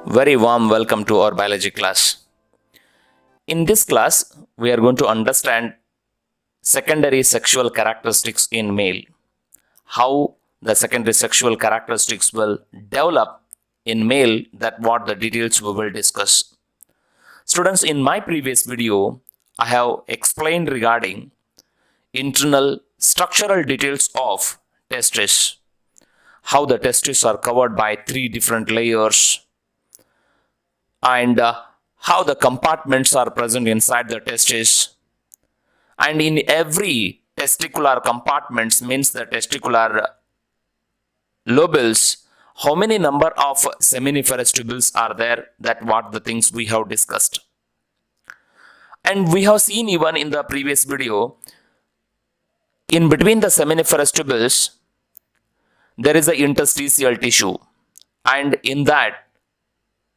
Very warm welcome to our biology class. In this class, we are going to understand secondary sexual characteristics in male. How the secondary sexual characteristics will develop in male, that what the details we will discuss. Students, in my previous video, I have explained regarding internal structural details of testes. How the testes are covered by three different layers, and how the compartments are present inside the testes, and in every testicular compartments means the testicular lobules, how many number of seminiferous tubules are there, that what the things we have discussed. And we have seen even in the previous video, in between the seminiferous tubules there is a interstitial tissue, and in that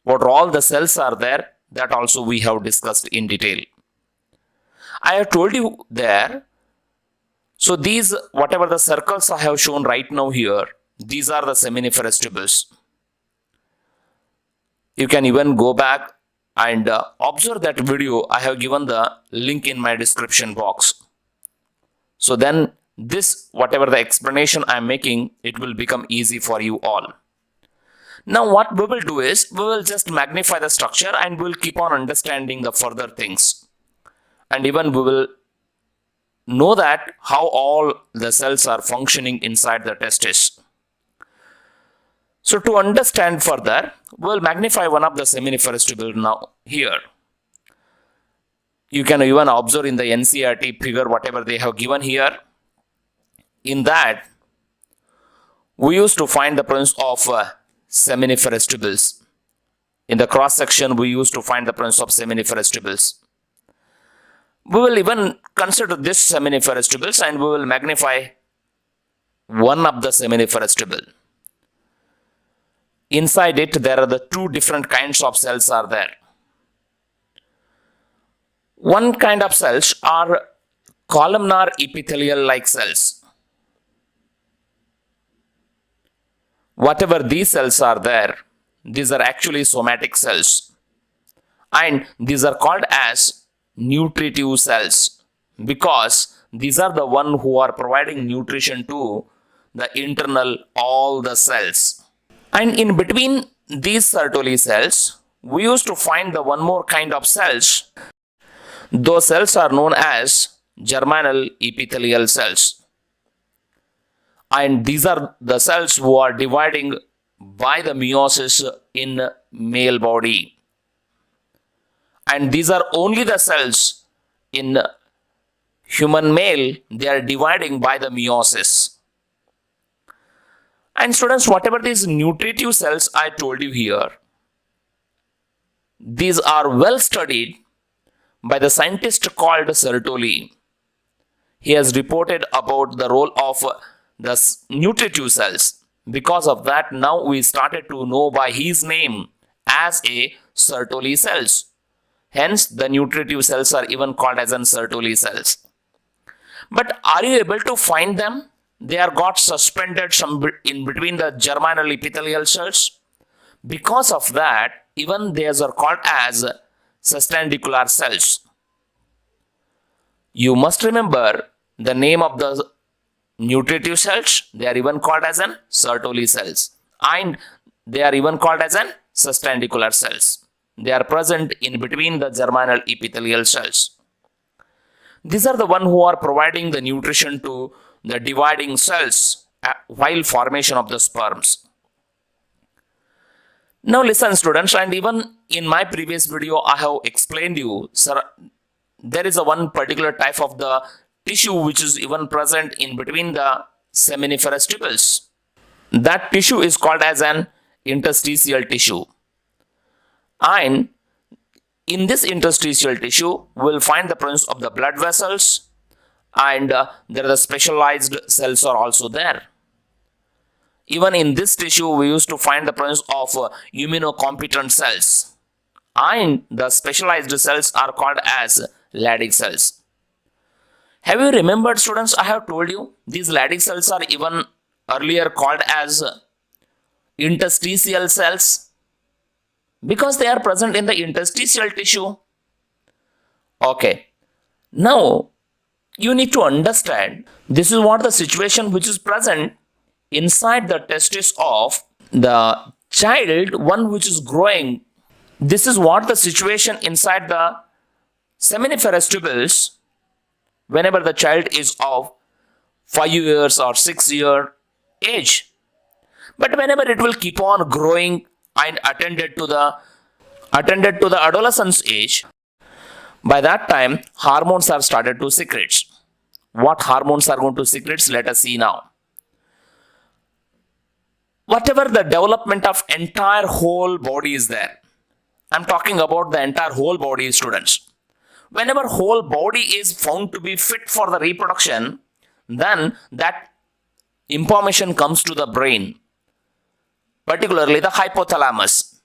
what all the cells are there, that also we have discussed in detail. I have told you there. So these, whatever the circles I have shown right now here, these are the seminiferous tubules. You can even go back and observe that video. I have given the link in my description box. So then this, whatever the explanation I am making, it will become easy for you all. Now what we will do is, we will just magnify the structure and we will keep on understanding the further things. And even we will know that how all the cells are functioning inside the testes. So to understand further, we will magnify one of the seminiferous tubule now here. You can even observe in the NCERT figure whatever they have given here. In that, we used to find the presence of seminiferous tubules. In the cross section, we used to find the presence of seminiferous tubules. We will even consider this seminiferous tubules and we will magnify one of the seminiferous tubule. Inside it, there are the two different kinds of cells are there. One kind of cells are columnar epithelial like cells. Whatever these cells are there, these are actually somatic cells, and these are called as nutritive cells because these are the one who are providing nutrition to the internal all the cells. And in between these Sertoli cells, we used to find the one more kind of cells. Those cells are known as germinal epithelial cells. And these are the cells who are dividing by the meiosis in male body. And these are only the cells in human male, they are dividing by the meiosis. And students, whatever these nutritive cells I told you here, these are well studied by the scientist called Sertoli. He has reported about the role of the nutritive cells. Because of that, now we started to know by his name as a Sertoli cells. Hence, the nutritive cells are even called as an Sertoli cells. But are you able to find them? They are got suspended some in between the germinal epithelial cells. Because of that, even these are called as sustendicular cells. You must remember the name of the nutritive cells. They are even called as an Sertoli cells, and they are even called as an sustendicular cells. They are present in between the germinal epithelial cells. These are the one who are providing the nutrition to the dividing cells while formation of the sperms. Now listen students, and even in my previous video I have explained you, sir, there is a one particular type of the tissue which is even present in between the seminiferous tubules. That tissue is called as an interstitial tissue. And in this interstitial tissue, we will find the presence of the blood vessels, and there are the specialized cells are also there. Even in this tissue, we used to find the presence of immunocompetent cells, and the specialized cells are called as Leydig cells. Have you remembered students, I have told you these Leydig cells are even earlier called as interstitial cells. because they are present in the interstitial tissue. Okay. Now, you need to understand this is what the situation which is present inside the testis of the child, one which is growing. This is what the situation inside the seminiferous tubules whenever the child is of 5 years or 6 year age. But whenever it will keep on growing and attended to the adolescence age, by that time hormones are started to secrete. What hormones are going to secrete? Let us see now. Whatever the development of entire whole body is there, I'm talking about the entire whole body, students. Whenever whole body is found to be fit for the reproduction, then that information comes to the brain, particularly the hypothalamus.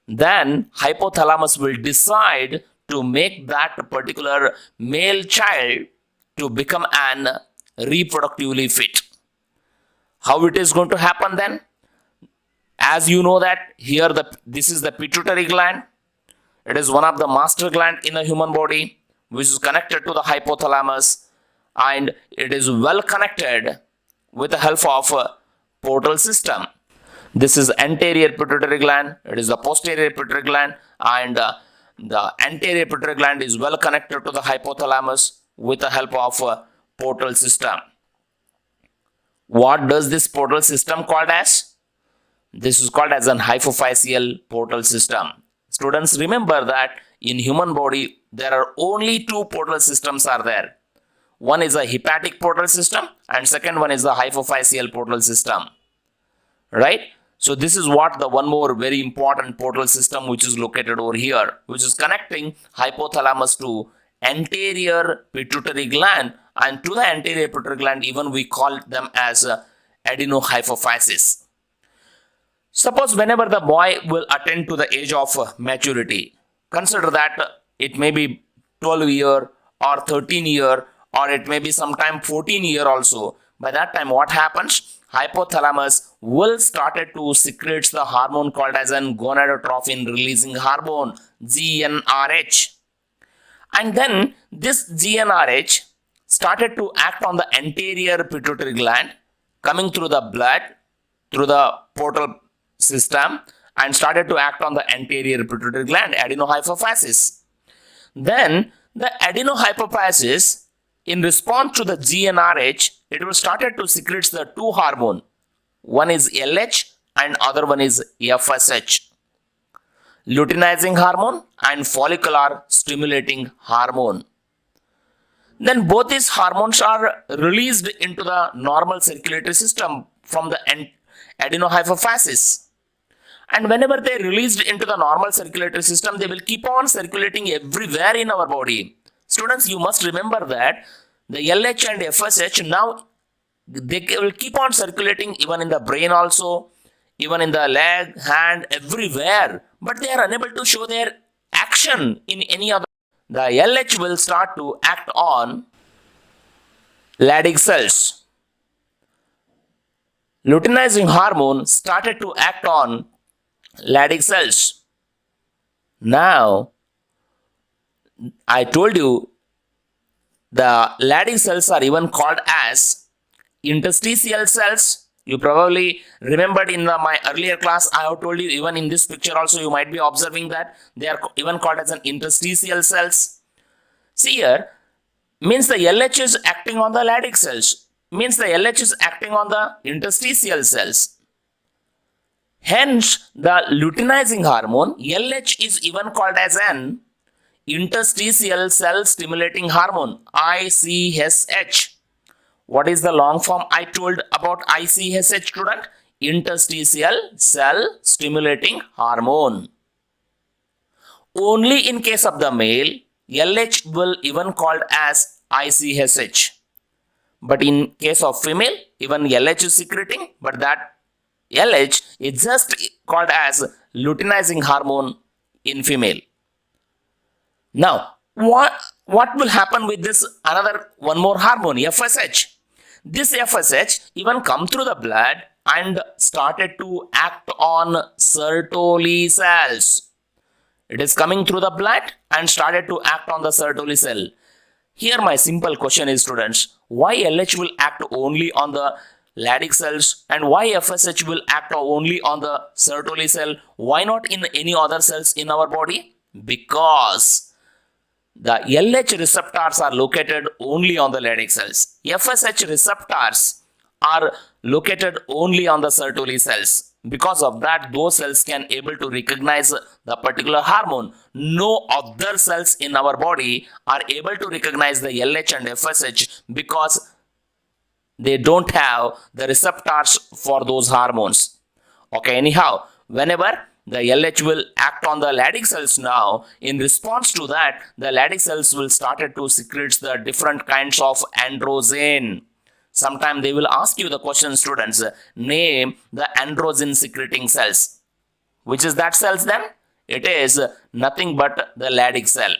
Then hypothalamus will decide to make that particular male child to become an reproductively fit. How it is going to happen then? As you know that here this is the pituitary gland. It is one of the master gland in the human body which is connected to the hypothalamus, and it is well connected with the help of a portal system. This is anterior pituitary gland, it is the posterior pituitary gland, and the anterior pituitary gland is well connected to the hypothalamus with the help of a portal system. What does this portal system called as? This is called as an hypophyseal portal system. Students, remember that in human body there are only two portal systems are there. One is a hepatic portal system and second one is the hypophyseal portal system. Right? So this is what the one more very important portal system which is located over here, which is connecting hypothalamus to anterior pituitary gland, and to the anterior pituitary gland even we call them as adenohypophysis. Suppose whenever the boy will attain to the age of maturity, consider that it may be 12 year or 13 year or it may be sometime 14 year also. By that time what happens? Hypothalamus will started to secrete the hormone called as an gonadotrophin releasing hormone, GnRH. And then this GnRH started to act on the anterior pituitary gland, coming through the blood, through the portal system, and started to act on the anterior pituitary gland, adenohypophysis. Then the adenohypophysis, in response to the GnRH, it will started to secrete the two hormone. One is LH and other one is FSH. Luteinizing hormone and follicular stimulating hormone. Then both these hormones are released into the normal circulatory system from the adenohypophysis. And whenever they are released into the normal circulatory system, they will keep on circulating everywhere in our body. Students, you must remember that the LH and FSH now they will keep on circulating even in the brain also, even in the leg, hand, everywhere. But they are unable to show their action in any other. The LH will start to act on Leydig cells. Luteinizing hormone started to act on Leydig cells. Now, I told you the Leydig cells are even called as interstitial cells. You probably remembered in my earlier class, I have told you even in this picture also you might be observing that they are even called as an interstitial cells. See here, means the LH is acting on the Leydig cells, means the LH is acting on the interstitial cells. Hence, the luteinizing hormone, LH, is even called as an interstitial cell stimulating hormone, ICSH. What is the long form I told about ICSH, student? Interstitial cell stimulating hormone. Only in case of the male, LH will even called as ICSH. But in case of female, even LH is secreting, but that LH is just called as luteinizing hormone in female. Now, what will happen with this one more hormone, FSH? This FSH even come through the blood and started to act on Sertoli cells. It is coming through the blood and started to act on the Sertoli cell. Here my simple question is, students, why LH will act only on the Leydig cells and why FSH will act only on the Sertoli cell? Why not in any other cells in our body? Because the LH receptors are located only on the Leydig cells. FSH receptors are located only on the Sertoli cells. Because of that, those cells can able to recognize the particular hormone. No other cells in our body are able to recognize the LH and FSH because they don't have the receptors for those hormones. Okay, anyhow, whenever the LH will act on the Leydig cells now, in response to that, the Leydig cells will started to secrete the different kinds of androgen. Sometime they will ask you the question, students, name the androgen secreting cells. Which is that cells then? It is nothing but the Leydig cell.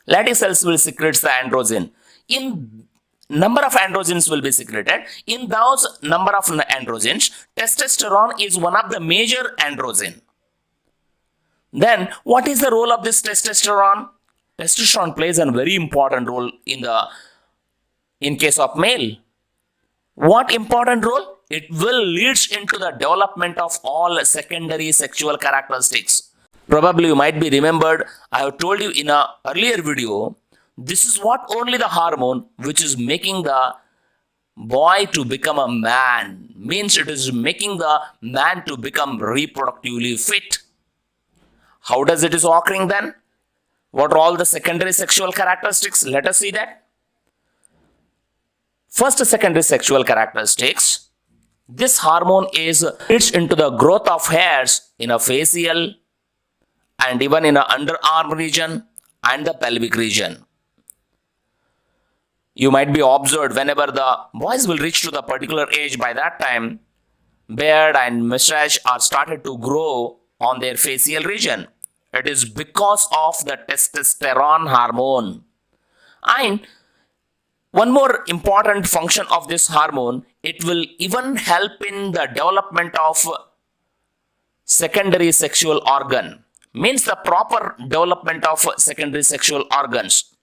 Leydig cells will secrete the androgen. In number of androgens will be secreted. In those number of androgens, testosterone is one of the major androgen. Then what is the role of this testosterone? Testosterone plays a very important role in case of male. What important role? It will leads into the development of all secondary sexual characteristics. Probably you might be remembered, I have told you in a earlier video, this is what only the hormone which is making the boy to become a man. Means it is making the man to become reproductively fit. How does it is occurring then? What are all the secondary sexual characteristics? Let us see that. First secondary sexual characteristics. This hormone is leads into the growth of hairs in a facial and even in a underarm region and the pelvic region. You might be observed whenever the boys will reach to the particular age, by that time beard and mustache are started to grow on their facial region. It is because of the testosterone hormone. And one more important function of this hormone, it will even help in the development of secondary sexual organ. Means the proper development of secondary sexual organs.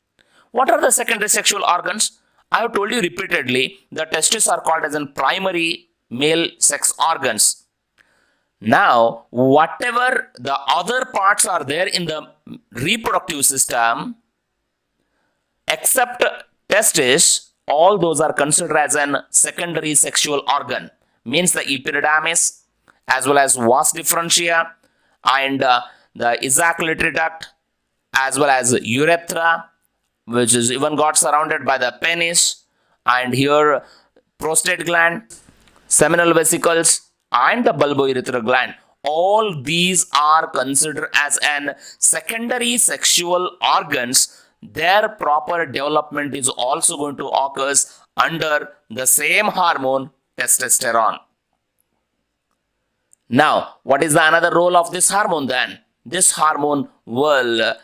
What are the secondary sexual organs? I have told you repeatedly, the testes are called as in primary male sex organs. Now, whatever the other parts are there in the reproductive system, except testes, all those are considered as an secondary sexual organ. Means the epididymis, as well as vas differentia, and the ejaculatory duct, as well as urethra, which is even got surrounded by the penis, and here prostate gland, seminal vesicles, and the bulbourethral gland. All these are considered as an secondary sexual organs. Their proper development is also going to occur under the same hormone, testosterone. Now, what is the another role of this hormone then? This hormone will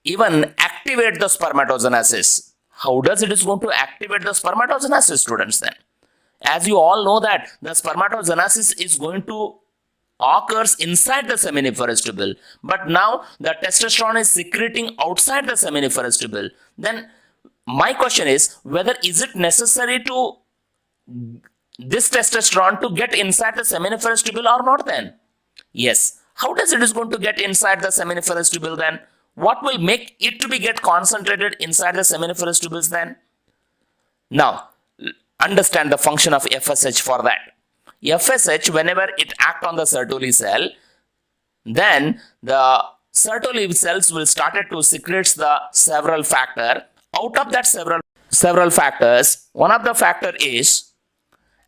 even activate the spermatogenesis. How does it is going to activate the spermatogenesis, students, then? As you all know that the spermatogenesis is going to occurs inside the seminiferous tubule, but now the testosterone is secreting outside the seminiferous tubule. Then my question is, whether is it necessary to this testosterone to get inside the seminiferous tubule or not then? Yes. How does it is going to get inside the seminiferous tubule then? What will make it to be get concentrated inside the seminiferous tubules then? Now, understand the function of FSH for that. FSH, whenever it acts on the Sertoli cell, then the Sertoli cells will start to secrete the several factors. Out of that several factors, one of the factor is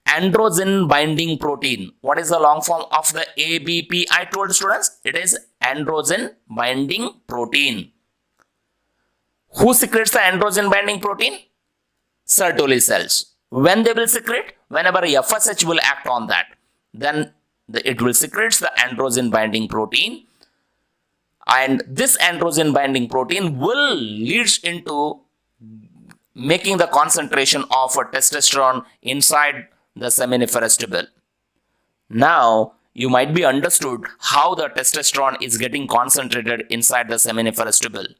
androgen binding protein. What is the long form of the ABP? I told students it is androgen binding protein. Who secretes the androgen binding protein? Sertoli cells. When they will secrete? Whenever FSH will act on that, then it will secrete the androgen binding protein, and this androgen binding protein will lead into making the concentration of testosterone inside the seminiferous tubule. Now, you might be understood how the testosterone is getting concentrated inside the seminiferous tubule.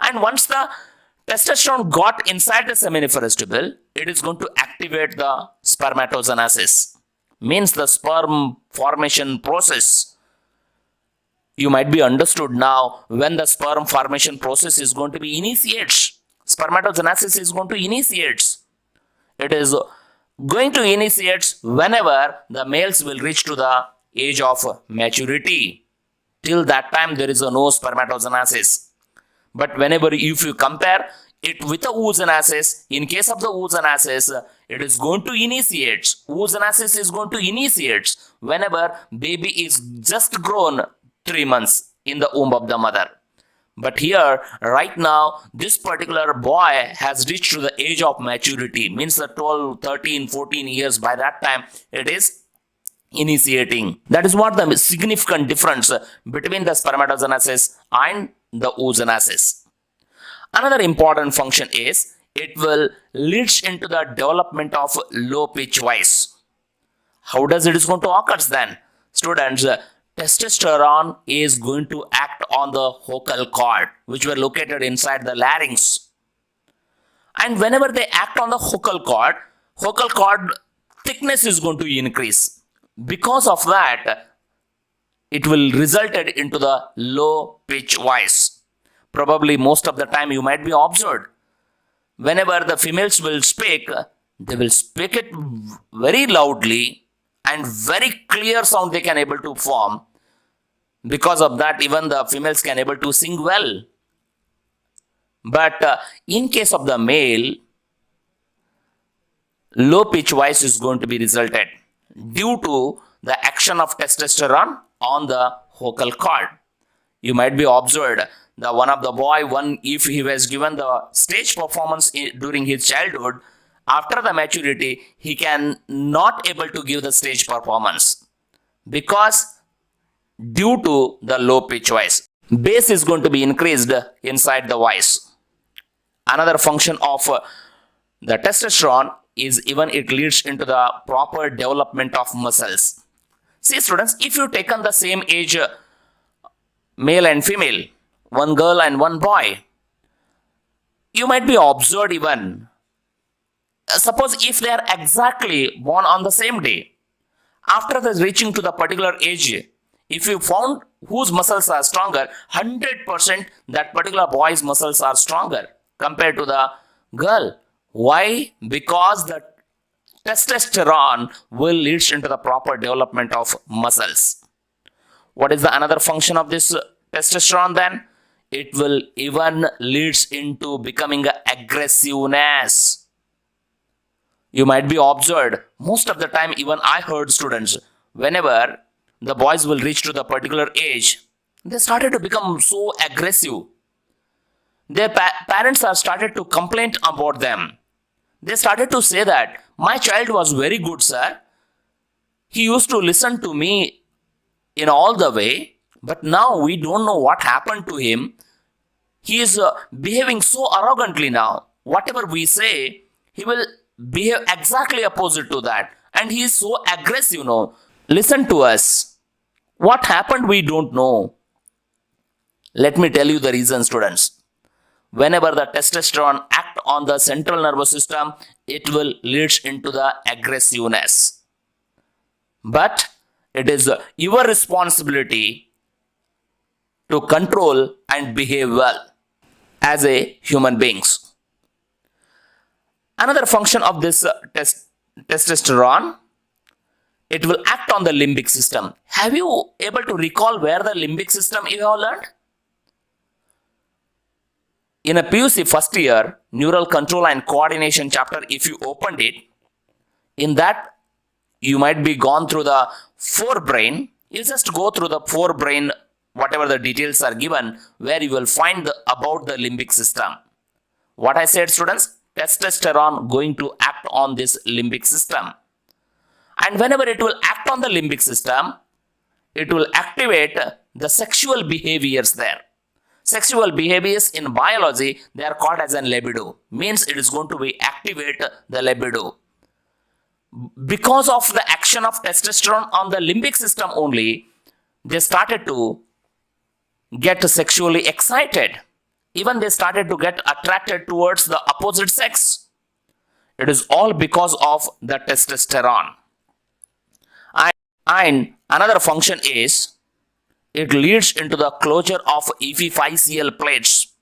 And once the testosterone got inside the seminiferous tubule, it is going to activate the spermatogenesis, means the sperm formation process. You might be understood now when the sperm formation process is going to be initiates. Spermatogenesis is going to initiate. It is going to initiate whenever the males will reach to the age of maturity. Till that time there is no spermatogenesis. But whenever if you compare it with the oogenesis, in case of the oogenesis, it is going to initiate. Oogenesis is going to initiate whenever baby is just grown 3 months in the womb of the mother. But here, right now, this particular boy has reached to the age of maturity, means the 12, 13, 14 years. By that time, it is initiating. That is what the significant difference between the spermatogenesis and the oogenesis. Another important function is it will lead into the development of low pitch voice. How does it is going to occur then? Students, testosterone is going to act on the vocal cord, which were located inside the larynx. And whenever they act on the vocal cord thickness is going to increase. Because of that, it will result into the low pitch voice. Probably most of the time you might be observed. Whenever the females will speak, they will speak it very loudly and very clear sound they can able to form. Because of that, even the females can able to sing well. But in case of the male, low pitch voice is going to be resulted due to the action of testosterone on the vocal cord. You might be observed the one of the boy, if he was given the stage performance during his childhood, after the maturity, he can not able to give the stage performance because due to the low pitch voice. Bass is going to be increased inside the voice. Another function of the testosterone is even it leads into the proper development of muscles. See students, if you taken the same age male and female, one girl and one boy, you might be observed even. Suppose if they are exactly born on the same day, after the reaching to the particular age, if you found whose muscles are stronger, 100% that particular boy's muscles are stronger compared to the girl. Why? Because the testosterone will lead into the proper development of muscles. What is the another function of this testosterone then? It will even leads into becoming aggressiveness. You might be observed, most of the time even I heard students, whenever the boys will reach to the particular age, they started to become so aggressive. Their parents are started to complain about them. They started to say that, my child was very good, sir. He used to listen to me in all the way, but now we don't know what happened to him. He is behaving so arrogantly now. Whatever we say, he will behave exactly opposite to that. And he is so aggressive now. Listen to us. What happened we don't know. Let me tell you the reason, students. Whenever the testosterone act on the central nervous system, it will lead into the aggressiveness. But it is your responsibility to control and behave well as a human beings. Another function of this testosterone, it will act on the limbic system. Have you able to recall where the limbic system you have learned? In a PUC first year, neural control and coordination chapter, if you opened it, in that you might be gone through the forebrain. You just go through the forebrain, whatever the details are given, where you will find about the limbic system. What I said, students, testosterone going to act on this limbic system. And whenever it will act on the limbic system, it will activate the sexual behaviors there. Sexual behaviors in biology, they are called as a libido. Means it is going to be activate the libido. because of the action of testosterone on the limbic system only, they started to get sexually excited. Even they started to get attracted towards the opposite sex. It is all because of the testosterone. And another function is it leads into the closure of epiphyseal plates,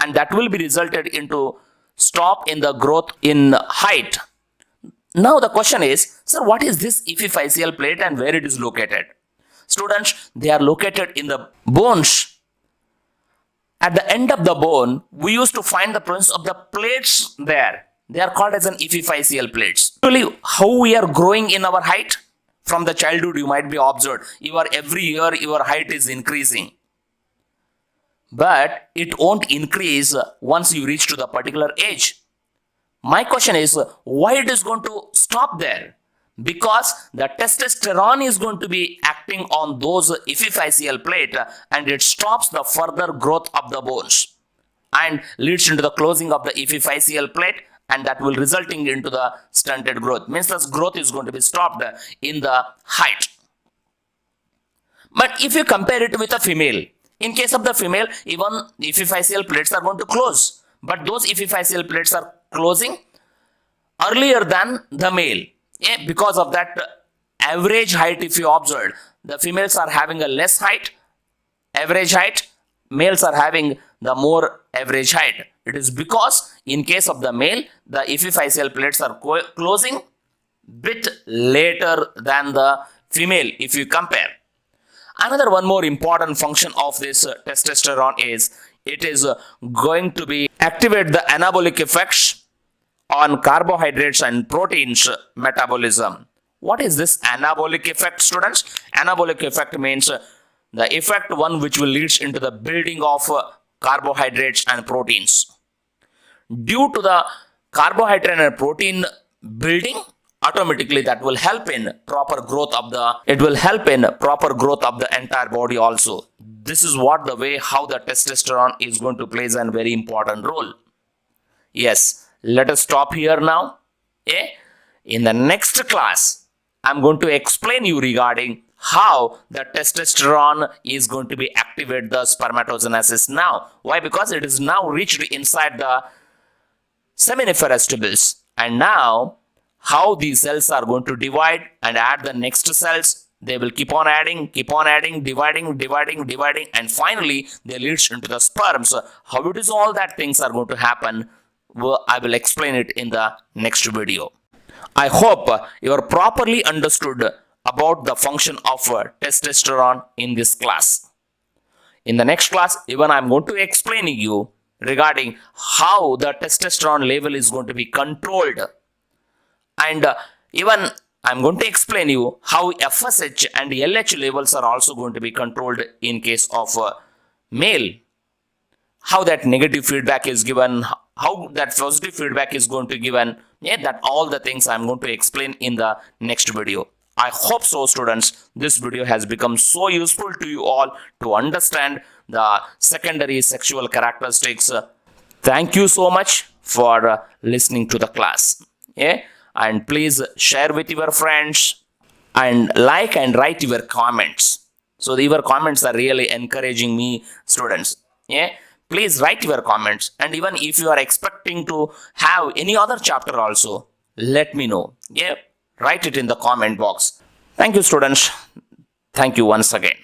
and that will be resulted into stop in the growth in height. Now the question is, sir, what is this epiphyseal plate and where it is located? Students, they are located in the bones. At the end of the bone, we used to find the presence of the plates there. They are called as an epiphyseal plates. Actually, how we are growing in our height? From the childhood, you might be observed, every year your height is increasing. But it won't increase once you reach to the particular age. My question is, why it is going to stop there? Because the testosterone is going to be acting on those epiphyseal plate and it stops the further growth of the bones and leads into the closing of the epiphyseal plate, and that will resulting into the stunted growth. Means this growth is going to be stopped in the height. But if you compare it with a female, in case of the female, even epiphyseal plates are going to close. But those epiphyseal plates are closing earlier than the male. Because of that average height, if you observe, the females are having a less height, average height, males are having the more average height. It is because in case of the male, the epiphyseal plates are closing bit later than the female if you compare. Another one more important function of this testosterone is it is going to be activate the anabolic effects on carbohydrates and proteins metabolism. What is this anabolic effect, students? Anabolic effect means the effect one which will lead into the building of carbohydrates and proteins. Due to the carbohydrate and protein building, automatically that will help in proper growth of the entire body also. This is what the way how the testosterone is going to play a very important role. Yes, let us stop here now. In the next class, I'm going to explain you regarding how the testosterone is going to be activate the spermatogenesis now. Why? Because it is now reached inside the seminiferous tubules, and now how these cells are going to divide and add the next cells. They will keep on adding, dividing, and finally they leads into the sperms. How it is all that things are going to happen, I will explain it in the next video. I hope you are properly understood about the function of testosterone in this class. In the next class, even I am going to explain you regarding how the testosterone level is going to be controlled, and even I am going to explain you how FSH and LH levels are also going to be controlled in case of male. How that negative feedback is given, how that positive feedback is going to be given. That all the things I am going to explain in the next video. I hope so, students. This video has become so useful to you all to understand the secondary sexual characteristics. Thank you so much for listening to the class. And please share with your friends and like and write your comments. So your comments are really encouraging me, students. Please write your comments, and even if you are expecting to have any other chapter also, let me know. Write it in the comment box. Thank you, students. Thank you once again.